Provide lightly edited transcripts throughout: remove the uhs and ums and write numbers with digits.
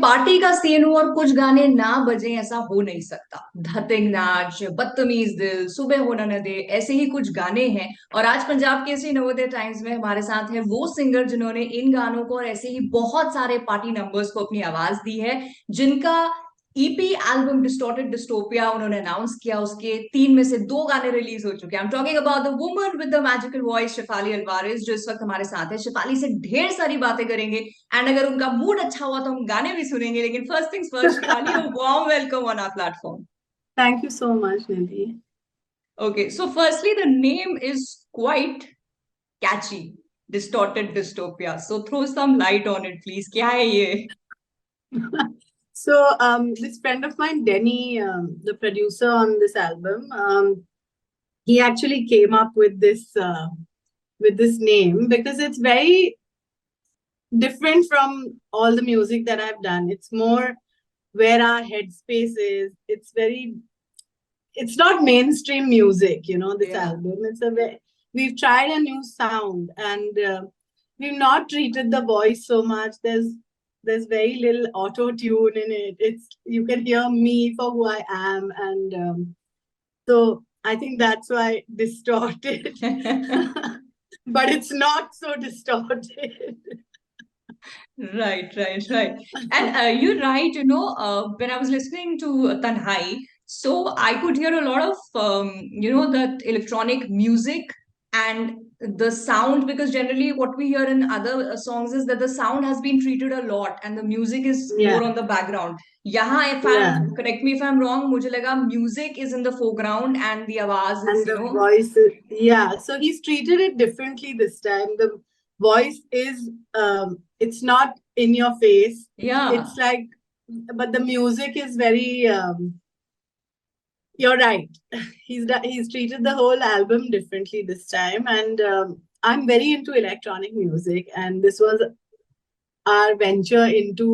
Party का scene हो और कुछ गाने ना बजे, ऐसा हो नहीं सकता। धतिंग नाच, बदतमीज दिल, सुबह होना न दे, ऐसे ही कुछ गाने हैं। और आज पंजाब केसरी नवोदय टाइम्स में हमारे साथ है वो सिंगर जिन्होंने इन गानों को और ऐसे ही बहुत सारे पार्टी नंबर्स को अपनी आवाज दी है, जिनका ईपी एल्बम डिस्टॉर्टेड डिस्टोपिया उन्होंने अनाउंस किया। उसके तीन में से दो गाने रिलीज हो चुके हैं। I am talking about the woman with the magical voice, Shefali Alvares, जो इस वक्त हमारे साथ है। शेफाली से ढेर सारी बातें करेंगे एंड अगर उनका मूड अच्छा हुआ तो हम गाने भी सुनेंगे। लेकिन first things first, Shefali, a warm welcome on our platform. Thank you so much, Nidhi. Okay, so firstly the name is quite catchy, distorted dystopia. So throw some light on it please, क्या है ये? This friend of mine, Denny, the producer on this album, he actually came up with this name because it's very different from all the music that I've done. It's more where our headspace is. It's not mainstream music, this Yeah. album. We've tried a new sound and we've not treated the voice so much. There's very little auto tune in it. You can hear me for who I am, and so I think that's why distorted. But it's not so distorted. Right, right, right. And you're right, when I was listening to Tanhai, so I could hear a lot of, that electronic music and the sound, because generally what we hear in other songs is that the sound has been treated a lot and the music is more Yeah, on the background. Yahan, if I'm, yeah. correct me if I'm wrong, mujhe laga music is in the foreground and the awaz is, And the voice yeah, so he's treated it differently this time. The voice is it's not in your face. yeah. It's like, but the music is very you're right. He's treated the whole album differently this time, and I'm very into electronic music, and this was our venture into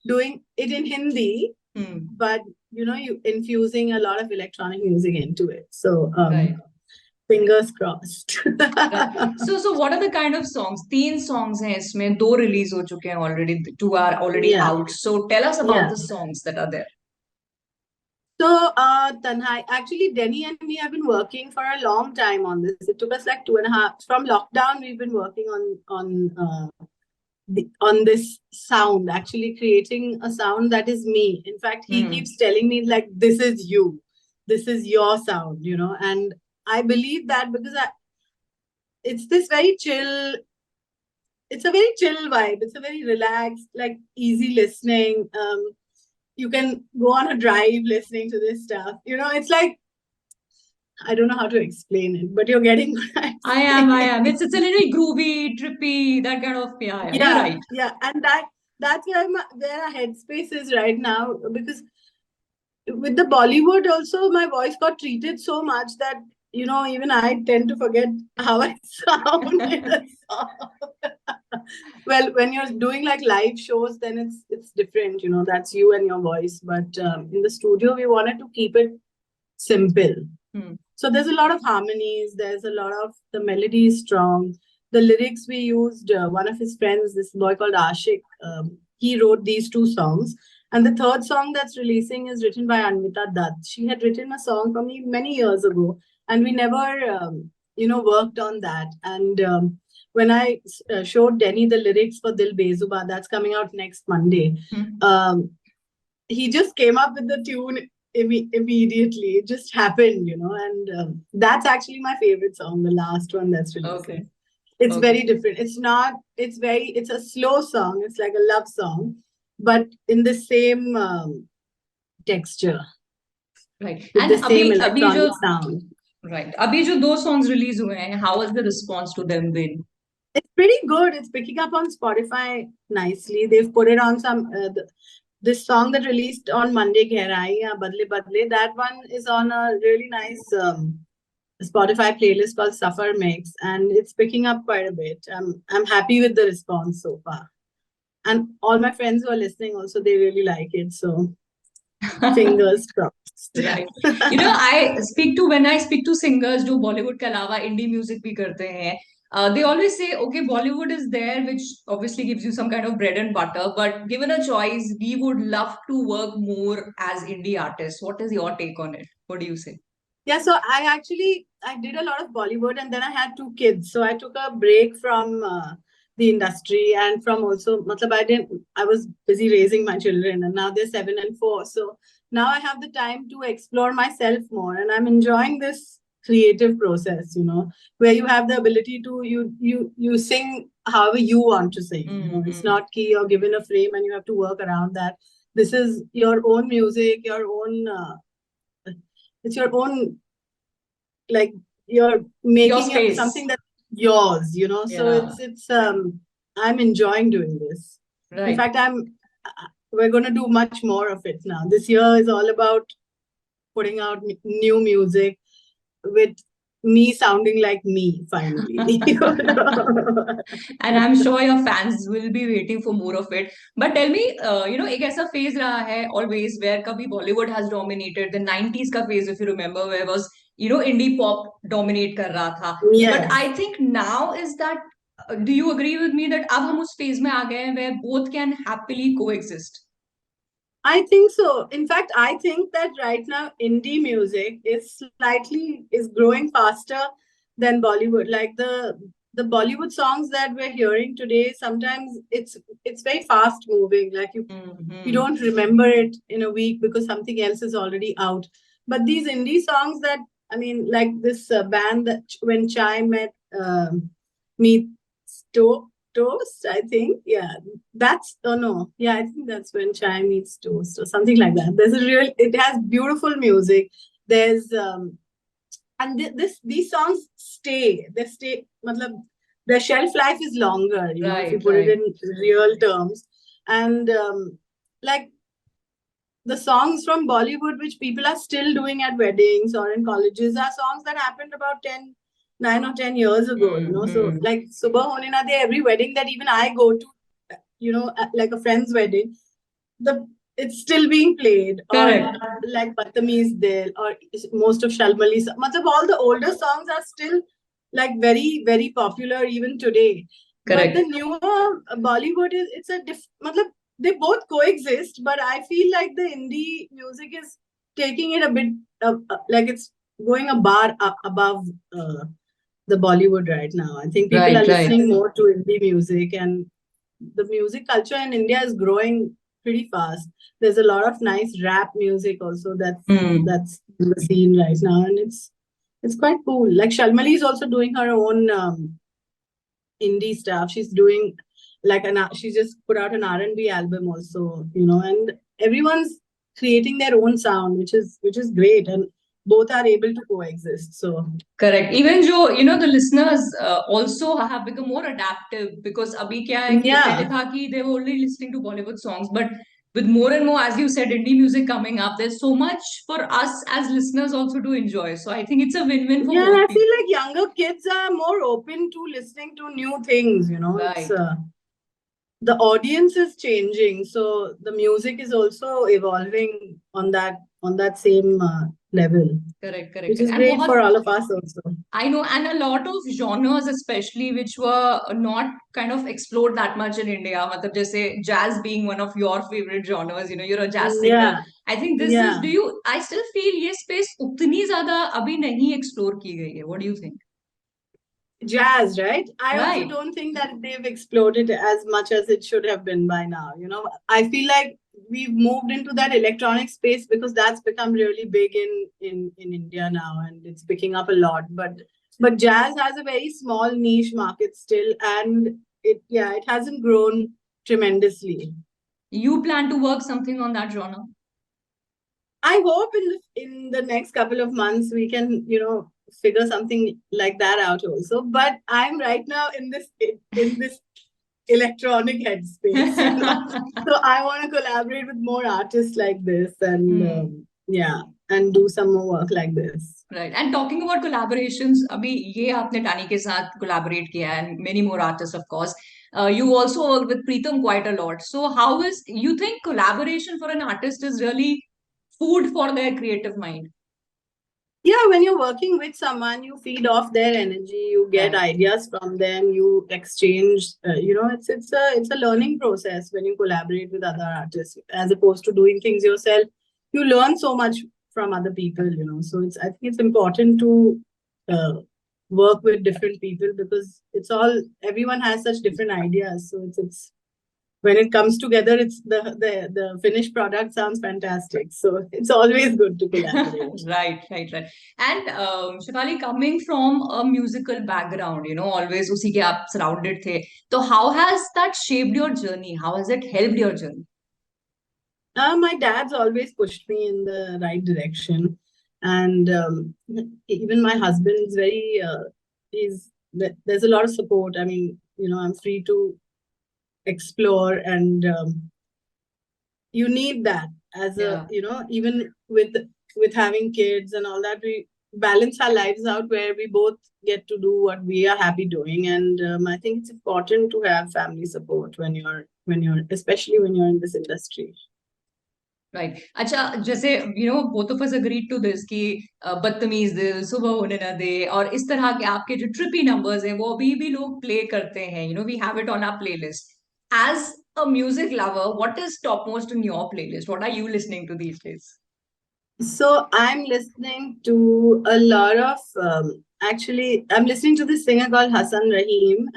doing it in Hindi, Hmm. but you infusing a lot of electronic music into it. So Right. fingers crossed. So what are the kind of songs? तीन songs हैं इसमें, दो release हो चुके हैं already, two are already Yeah, out. So tell us about yeah. the songs that are there. So, Tanhai, actually, Denny and me have been working for a long time on this. It took us like 2.5. From lockdown, we've been working on this sound, actually creating a sound that is me. In fact, he Hmm. keeps telling me like, "This is you, this is your sound," and I believe that because it's this very chill. It's a very chill vibe. It's a very relaxed, like easy listening. You can go on a drive listening to this stuff. It's like, I don't know how to explain it, but you're getting what I'm I am. saying. It's a little groovy, trippy, that kind of, yeah, you're Yeah, right. yeah, and that's where our headspace is right now. Because with the Bollywood, also my voice got treated so much that even I tend to forget how I sound in a song. Well, when you're doing like live shows, then it's different. That's you and your voice. But in the studio, we wanted to keep it simple. Hmm. So there's a lot of harmonies. There's a lot of the melody is strong. The lyrics we used, one of his friends, this boy called Ashik, he wrote these two songs. And the third song that's releasing is written by Anvita Dutt. She had written a song for me many years ago, and we never, worked on that. And when I showed Denny the lyrics for Dil Bezuba, that's coming out next Monday. Hmm. He just came up with the tune immediately. It just happened, and that's actually my favorite song, the last one that's Okay. releasing. It's Okay. very different. It's a slow song. It's like a love song, but in the same texture, Right. with And the same अभी जो electronic sound. right, अभी जो दो songs release हुए हैं, how has the response to them been? It's pretty good. It's picking up on Spotify nicely. They've put it on this song that released on Monday, Gehrai Ya Badle Badle. That one is on a really nice Spotify playlist called Suffer Mix, and it's picking up quite a bit. I'm happy with the response so far, and all my friends who are listening also, they really like it. So fingers crossed. Right. When I speak to singers जो बॉलीवुड के अलावा indie music भी करते हैं, they always say, okay, Bollywood is there, which obviously gives you some kind of bread and butter. But given a choice, we would love to work more as indie artists. What is your take on it? What do you say? Yeah, so I did a lot of Bollywood, and then I had two kids. So I took a break from the industry, and from also matlab I was busy raising my children, and now they're 7 and 4. So now I have the time to explore myself more, and I'm enjoying this creative process, where you have the ability to you sing however you want to sing. It's Mm-hmm. not key or given a frame and you have to work around that. This is your own music, your own it's your own, like, you're Your making space. something that's yours, so Yeah. it's I'm enjoying doing this. In Right. fact, we're going to do much more of it now. This year is all about putting out new music with me sounding like me finally. And I'm sure your fans will be waiting for more of it. But tell me, एक ऐसा phase रहा है always where कभी Bollywood has dominated, the 90s का phase, if you remember, where was indie pop dominate कर रहा था. But Yes. I think now is that, do you agree with me that अब हम उस phase में आ गए हैं where both can happily coexist? I think so. In fact, I think that right now indie music is growing faster than Bollywood. Like the Bollywood songs that we're hearing today, sometimes it's very fast moving. Like you Mm-hmm. don't remember it in a week because something else is already out. But these indie songs that, I mean, like this band that when Chai met meet Toast, I think. Yeah, that's oh no, yeah, I think that's when Chai meets Toast or something like that. It has beautiful music. There's and these songs matlab, their shelf life is longer, if you Right, put it right. in real terms. And like the songs from Bollywood, which people are still doing at weddings or in colleges, are songs that happened about 9 or 10 years ago, So, Mm-hmm. like Subha Hone Na De, every wedding that even I go to, like a friend's wedding, the it's still being played. Or Correct, like Batamiz Dil, or most of Shalmali. Matlab, all the older songs are still like very, very popular even today. But the correct. newer Bollywood it's a matlab, they both coexist, but I feel like the indie music is taking it a bit like it's going a bar above the Bollywood right now. I think people are Right, right. listening more to indie music, and the music culture in India is growing pretty fast. There's a lot of nice rap music also Hmm. that's in the scene right now, and it's quite cool. Like Shalmali is also doing her own indie stuff. She's doing she just put out an R&B album also, and everyone's creating their own sound, which is great, and both are able to coexist. So Correct. Even जो the listeners also have become more adaptive because अभी क्या है कि पहले yeah, था कि they were only listening to Bollywood songs, but with more and more, as you said, indie music coming up, there's so much for us as listeners also to enjoy. So I think it's a win-win for yeah, and both I people. feel like younger kids are more open to listening to new things. It's Right. the audience is changing, so the music is also evolving on that same level, Correct, correct, which correct. is And great बहुत for all of us also. I know, and a lot of genres, especially which were not kind of explored that much in India. मतलब जैसे jazz being one of your favorite genres, you're a jazz singer. Yeah, I think this is, yeah. I still feel ये space उतनी ज़्यादा अभी नहीं explore की गई है. What do you think? Jazz, right? I also Right. don't think that they've exploded as much as it should have been by now. I feel like we've moved into that electronic space because that's become really big in India now, and it's picking up a lot. But jazz has a very small niche market still, and it hasn't grown tremendously. You plan to work something on that genre? I hope in the next couple of months we can, figure something like that out also. But I'm right now in this electronic headspace, So I want to collaborate with more artists like this, and Hmm. yeah, and do some more work like this. Right. And talking about collaborations, अभी ये आपने टानी के साथ collaborate किया and many more artists, of course. You also work with Preetham quite a lot. So how you think collaboration for an artist is really food for their creative mind? Yeah, when you're working with someone, you feed off their energy, you get Right. ideas from them, you exchange. It's a learning process when you collaborate with other artists, as opposed to doing things yourself. You learn so much from other people, So I think it's important to uh, work with different people, because everyone has such different ideas. So it's when it comes together, it's the finished product sounds fantastic. So it's always good to collaborate. Right, right, right. And Shefali, coming from a musical background, always उसी के आप surrounded थे. So how has that shaped your journey? How has it helped your journey? My dad's always pushed me in the right direction, and even my husband's very. There's a lot of support. I mean, I'm free to explore, and you need that as a Yeah. even with having kids and all that, we balance our lives out where we both get to do what we are happy doing, and I think it's important to have family support when you're especially when you're in this industry. Right अच्छा जैसे both of us agreed to this कि बदतमीज दिल सुबह होने ना दे और इस तरह के आपके जो ट्रिपी नंबर्स हैं वो अभी भी लोग प्ले करते हैं we have it on our playlist as a music lover what is top most in your playlist what are you listening to these days So I'm listening to a lot of actually I'm listening to this singer called Hassan Rahim.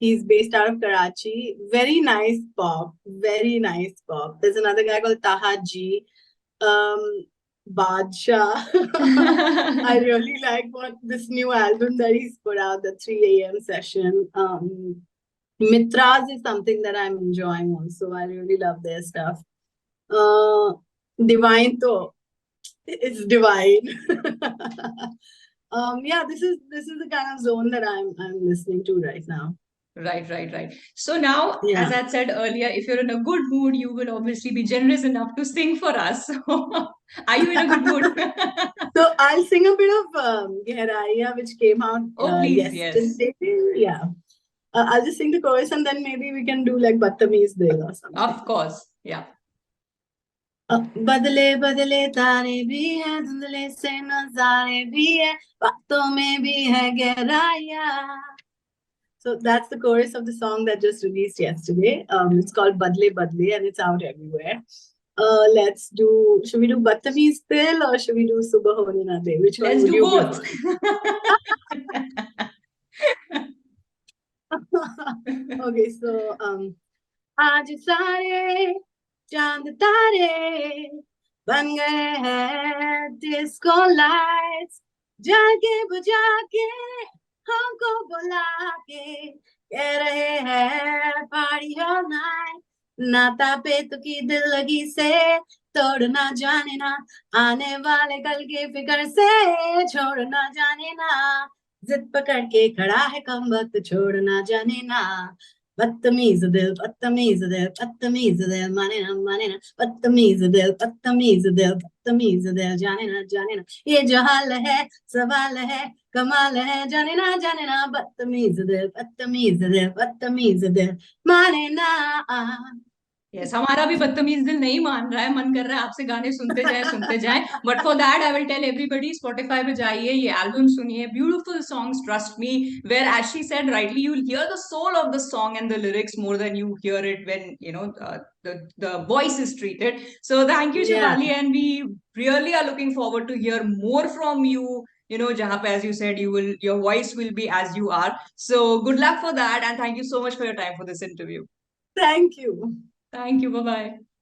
He's based out of Karachi. Very nice pop. Very nice pop. There's another guy called Taha G. Um, Badshah. I really like what this new album that he's put out, the 3 a.m. session. Mitras is something that I'm enjoying also. I really love their stuff. Uh, Divine to it's divine. Yeah, this is the kind of zone that I'm listening to right now. Right, right, right. So now, Yeah. as I said earlier, if you're in a good mood, you will obviously be generous enough to sing for us. Are you in a good mood? So I'll sing a bit of Gehraiya, which came out Oh, please, yes. yesterday. Yeah. I'll just sing the chorus, and then maybe we can do like Battamiz Dil or something. Of course. Yeah. बदले बदले तारे भी हैं, धुंधले से नजारे भी है, बातों में भी है गहराइया. So that's the chorus of the song that just released yesterday. It's called Badle Badle, and it's out everywhere. Should we do Battamiz Dil or should we do Subah Hone Na De? Which one Let's would do you both. prefer? Okay, so आज सारे चांद तारे बन गए हैं disco lights, जाके बुझा के हमको बुला के कह रहे हैं पार्टी ऑल नाइट. नाता पे तो की दिल लगी से तोड़ना जाने ना, आने वाले कल के फिक्र से छोड़ना जाने ना, जिद पकड़ के खड़ा है कम वक्त छोड़ना जाने ना. बदतमीज दिल माने ना, बदतमीज दिल जाने ना, ये जो हाल है सवाल है कमाल है, जाने ना, बदतमीज दिल माने ना. यस हमारा भी बदतमीज दिल नहीं मान रहा है मन कर रहा है आपसे गाने सुनते जाएं but for that I will tell everybody Spotify पे जाइए ये एल्बम सुनिए beautiful songs trust me where as she said rightly you will hear the soul of the song and the lyrics more than you hear it when the voice is treated. So thank you Yeah, Shivali and we really are looking forward to hear more from you jahan pe as you said your voice will be as you are. So good luck for that and thank you so much for your time for this interview. thank you. Thank you. Bye bye.